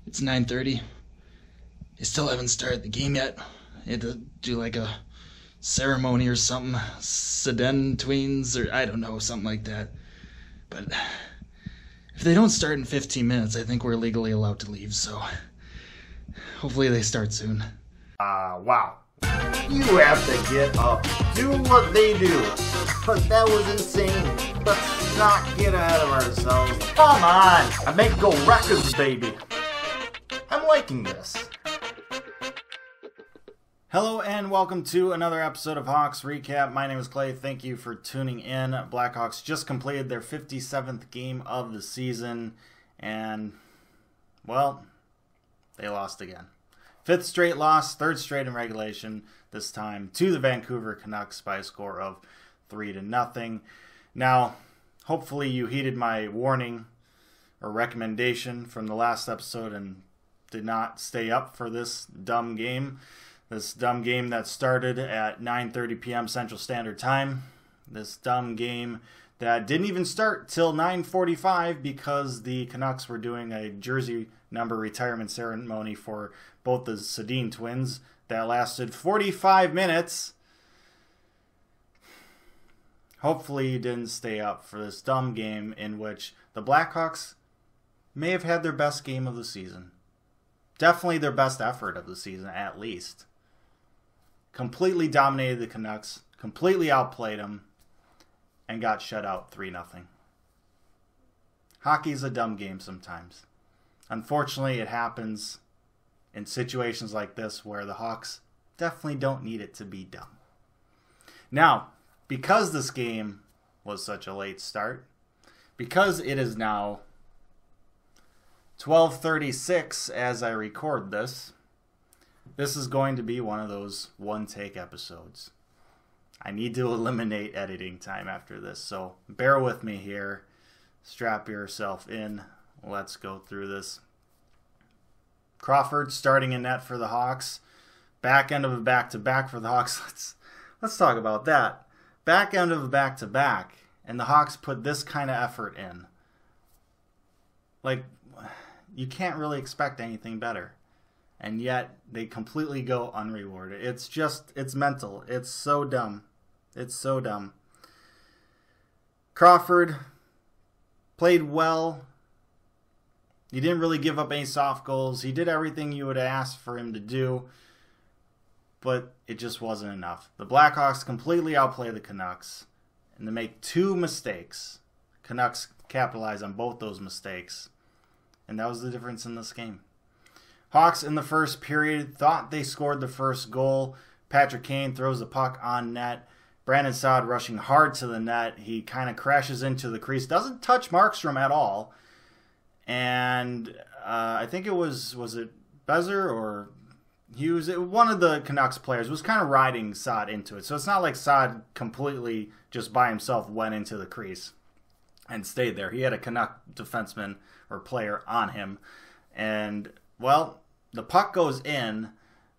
It's 9:30. They still haven't started the game yet. They had to do like a ceremony or something. Seden twins or I don't know, something like that. But if they don't start in 15 minutes, I think we're legally allowed to leave, so hopefully they start soon. Wow. You have to get up, do what they do. But that was insane. Let's not get ahead of ourselves. Come on! I make go records, baby. I'm liking this. Hello and welcome to another episode of Hawks Recap. My name is Clay. Thank you for tuning in. Blackhawks just completed their 57th game of the season. And, well, they lost again. Fifth straight loss, third straight in regulation, this time to the Vancouver Canucks by a score of 3-0. Now, hopefully you heeded my warning or recommendation from the last episode and did not stay up for this dumb game. This dumb game that started at 9:30 p.m. Central Standard Time. This dumb game that didn't even start till 9:45 because the Canucks were doing a jersey number retirement ceremony for both the Sedin twins that lasted 45 minutes. Hopefully you didn't stay up for this dumb game in which the Blackhawks may have had their best game of the season. Definitely their best effort of the season, at least. Completely dominated the Canucks, completely outplayed them, and got shut out 3-0. Hockey's a dumb game sometimes. Unfortunately, it happens in situations like this where the Hawks definitely don't need it to be dumb. Now, because this game was such a late start, because it is now 12:36 as I record this, this is going to be one of those one-take episodes. I need to eliminate editing time after this, so bear with me here. Strap yourself in. Let's go through this. Crawford starting in net for the Hawks. Back end of a back-to-back for the Hawks. Let's talk about that. Back end of a back-to-back, and the Hawks put this kind of effort in. Like, you can't really expect anything better. And yet, they completely go unrewarded. It's mental. It's so dumb. It's so dumb. Crawford played well. He didn't really give up any soft goals. He did everything you would ask for him to do. But it just wasn't enough. The Blackhawks completely outplay the Canucks. And they make two mistakes. Canucks capitalize on both those mistakes. And that was the difference in this game. Hawks in the first period thought they scored the first goal. Patrick Kane throws the puck on net. Brandon Saad rushing hard to the net. He kind of crashes into the crease. Doesn't touch Markstrom at all. And I think it was it Bezer or Hughes? One of the Canucks players was kind of riding Saad into it. So it's not like Saad completely just by himself went into the crease and stayed there. He had a Canuck defenseman or player on him. And, well, the puck goes in,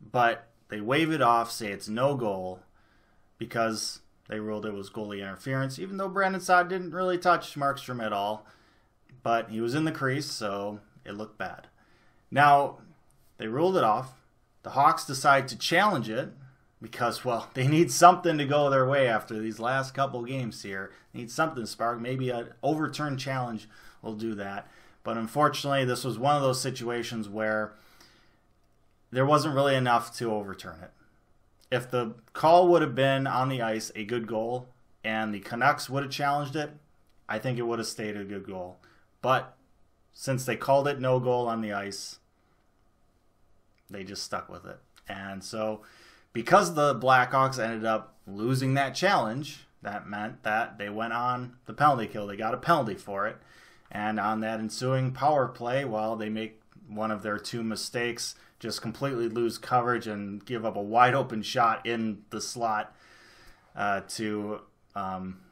but they wave it off, say it's no goal, because they ruled it was goalie interference, even though Brandon Saad didn't really touch Markstrom at all. But he was in the crease, so it looked bad. Now, they ruled it off. The Hawks decide to challenge it because, well, they need something to go their way after these last couple games here. They need something to spark. Maybe an overturned challenge will do that. But unfortunately, this was one of those situations where there wasn't really enough to overturn it. If the call would have been on the ice a good goal and the Canucks would have challenged it, I think it would have stayed a good goal. But since they called it no goal on the ice, they just stuck with it. And so because the Blackhawks ended up losing that challenge, that meant that they went on the penalty kill. They got a penalty for it. And on that ensuing power play, well, they make one of their two mistakes, just completely lose coverage and give up a wide open shot in the slot to,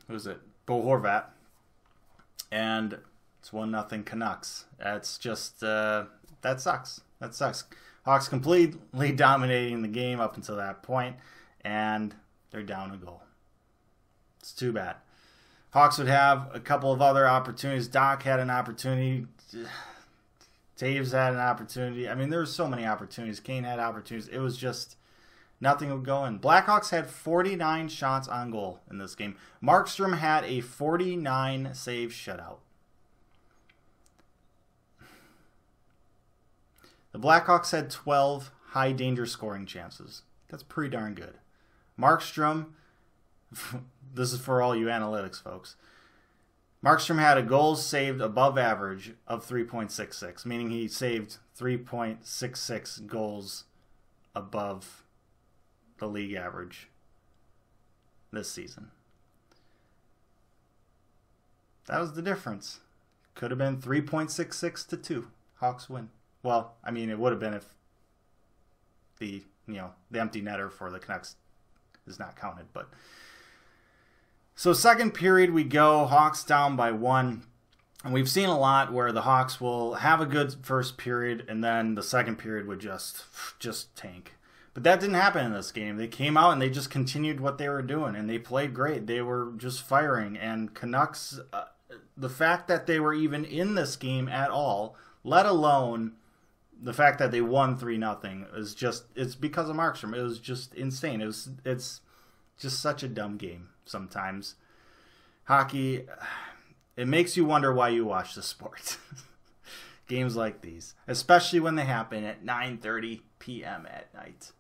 who's it? Bo Horvat. And it's 1-0 Canucks. That's just, that sucks. That sucks. Hawks completely dominating the game up until that point, and they're down a goal. It's too bad. Hawks would have a couple of other opportunities. Doc had an opportunity Taves had an opportunity. I mean, there were so many opportunities. Kane had opportunities. It was just nothing would go in. Blackhawks had 49 shots on goal in this game. Markstrom had a 49 save shutout. The Blackhawks had 12 high danger scoring chances. That's pretty darn good. Markstrom, this is for all you analytics folks. Markstrom had a goals saved above average of 3.66, meaning he saved 3.66 goals above the league average this season. That was the difference. Could have been 3.66 to 2. Hawks win. Well, I mean, it would have been if the empty netter for the Canucks is not counted, but so second period we go, Hawks down by 1. And we've seen a lot where the Hawks will have a good first period and then the second period would just tank. But that didn't happen in this game. They came out and they just continued what they were doing and they played great. They were just firing, and Canucks, the fact that they were even in this game at all, let alone the fact that they won 3-0, is just, it's because of Markstrom. It was just insane. It's just such a dumb game sometimes. Hockey, it makes you wonder why you watch the sport. Games like these, especially when they happen at 9:30 p.m. at night.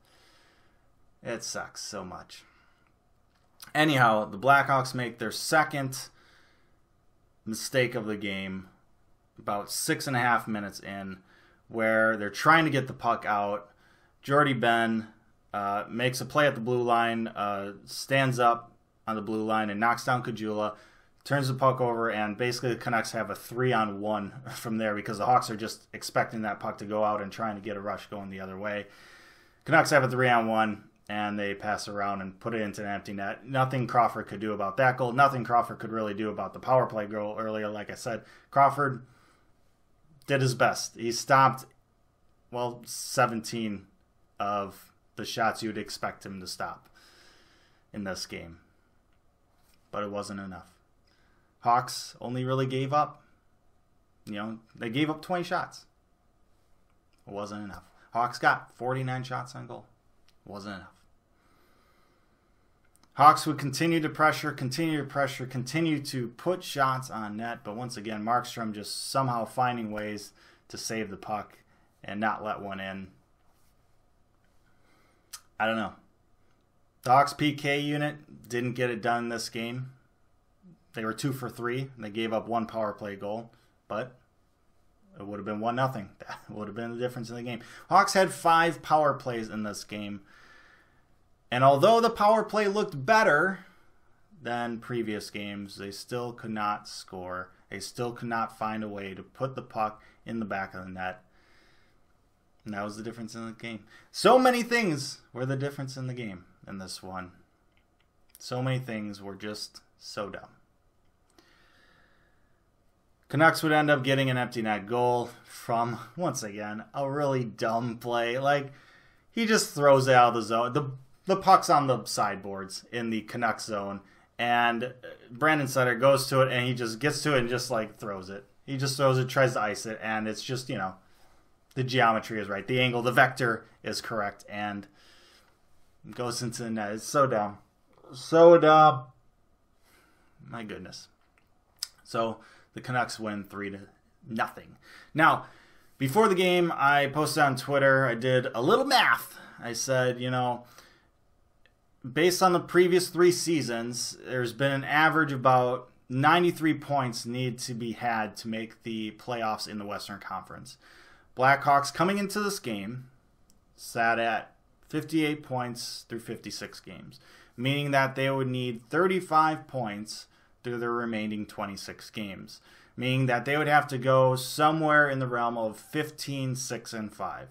It sucks so much. Anyhow, the Blackhawks make their second mistake of the game about 6.5 minutes in, where they're trying to get the puck out. Jordy Ben makes a play at the blue line, stands up on the blue line and knocks down Kajula, turns the puck over, and basically the Canucks have a 3-on-1 from there because the Hawks are just expecting that puck to go out and trying to get a rush going the other way. Canucks have a 3-on-1, and they pass around and put it into an empty net. Nothing Crawford could do about that goal. Nothing Crawford could really do about the power play goal earlier. Like I said, Crawford did his best. He stopped, 17 of the shots you'd expect him to stop in this game. But it wasn't enough. Hawks only really gave up, they gave up 20 shots. It wasn't enough. Hawks got 49 shots on goal. It wasn't enough. Hawks would continue to continue to put shots on net, but once again, Markstrom just somehow finding ways to save the puck and not let one in. I don't know. The Hawks PK unit didn't get it done this game. They were 2 for 3, and they gave up 1 power play goal, but it would have been 1-0. That would have been the difference in the game. Hawks had 5 power plays in this game, and although the power play looked better than previous games, they still could not score. They still could not find a way to put the puck in the back of the net. And that was the difference in the game. So many things were the difference in the game in this one. So many things were just so dumb. Canucks would end up getting an empty net goal from, once again, a really dumb play. Like, he just throws it out of the zone. The puck's on the sideboards in the Canucks zone, and Brandon Sutter goes to it, and he just gets to it and just, throws it. He just throws it, tries to ice it, and it's just, the geometry is right. The angle, the vector is correct, and it goes into the net. It's so dumb. So dumb. My goodness. So the Canucks win 3-0. Now, before the game, I posted on Twitter, I did a little math. I said, based on the previous 3 seasons, there's been an average about 93 points need to be had to make the playoffs in the Western Conference. Blackhawks coming into this game sat at 58 points through 56 games, meaning that they would need 35 points through their remaining 26 games, meaning that they would have to go somewhere in the realm of 15, 6, and 5.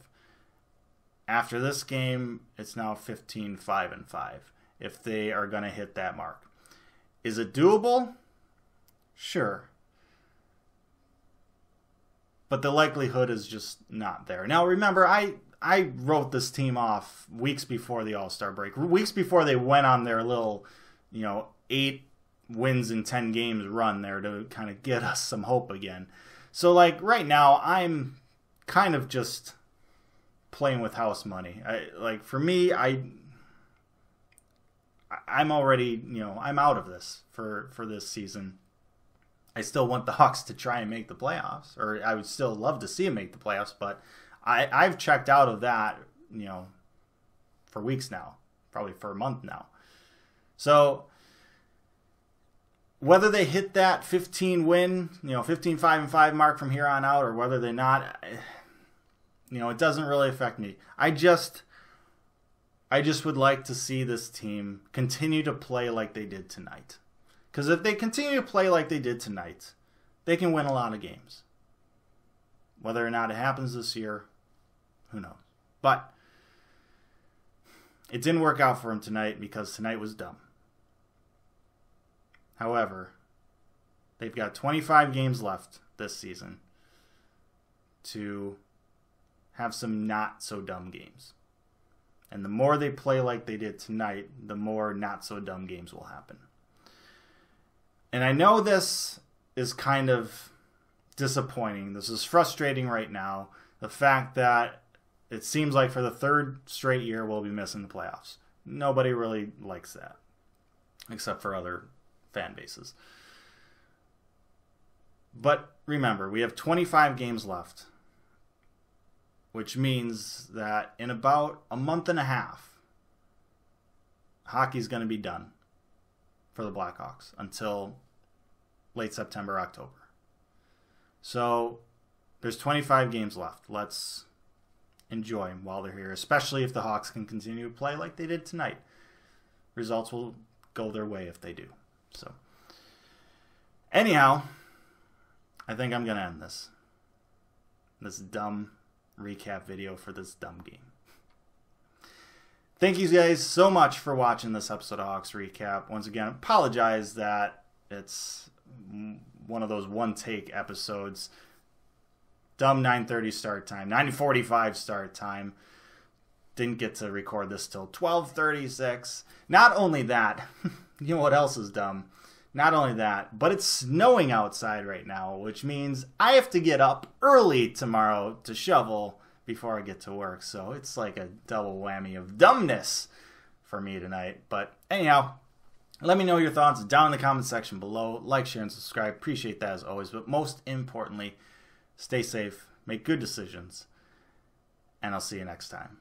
After this game, it's now 15, 5, and 5 if they are going to hit that mark. Is it doable? Sure. But the likelihood is just not there. Now, remember, I wrote this team off weeks before the All-Star break. Weeks before they went on their little, 8 wins in 10 games run there to kind of get us some hope again. So, right now, I'm kind of just playing with house money. For me, I'm already, I'm out of this for this season. I still want the Hawks to try and make the playoffs, or I would still love to see them make the playoffs, but I've checked out of that, for weeks now, probably for a month now. So whether they hit that 15 win, 15-5-5 mark from here on out, or whether they're not, it doesn't really affect me. I just would like to see this team continue to play like they did tonight. Because if they continue to play like they did tonight, they can win a lot of games. Whether or not it happens this year, who knows? But it didn't work out for them tonight because tonight was dumb. However, they've got 25 games left this season to have some not so dumb games. And the more they play like they did tonight, the more not so dumb games will happen. And I know this is kind of disappointing. This is frustrating right now. The fact that it seems like for the third straight year we'll be missing the playoffs. Nobody really likes that, except for other fan bases. But remember, we have 25 games left, which means that in about a month and a half, hockey's going to be done for the Blackhawks until late September, October. So there's 25 games left. Let's enjoy them while they're here, especially if the Hawks can continue to play like they did tonight. Results will go their way if they do. So anyhow, I think I'm going to end this dumb recap video for this dumb game. Thank you guys so much for watching this episode of Hawks Recap. Once again, apologize that it's one of those one-take episodes. Dumb 9:30 start time, 9:45 start time. Didn't get to record this till 12:36. Not only that, you know what else is dumb? Not only that, but it's snowing outside right now, which means I have to get up early tomorrow to shovel before I get to work. So it's like a double whammy of dumbness for me tonight. But anyhow, let me know your thoughts down in the comment section below. Like, share, and subscribe. Appreciate that as always. But most importantly, stay safe, make good decisions, and I'll see you next time.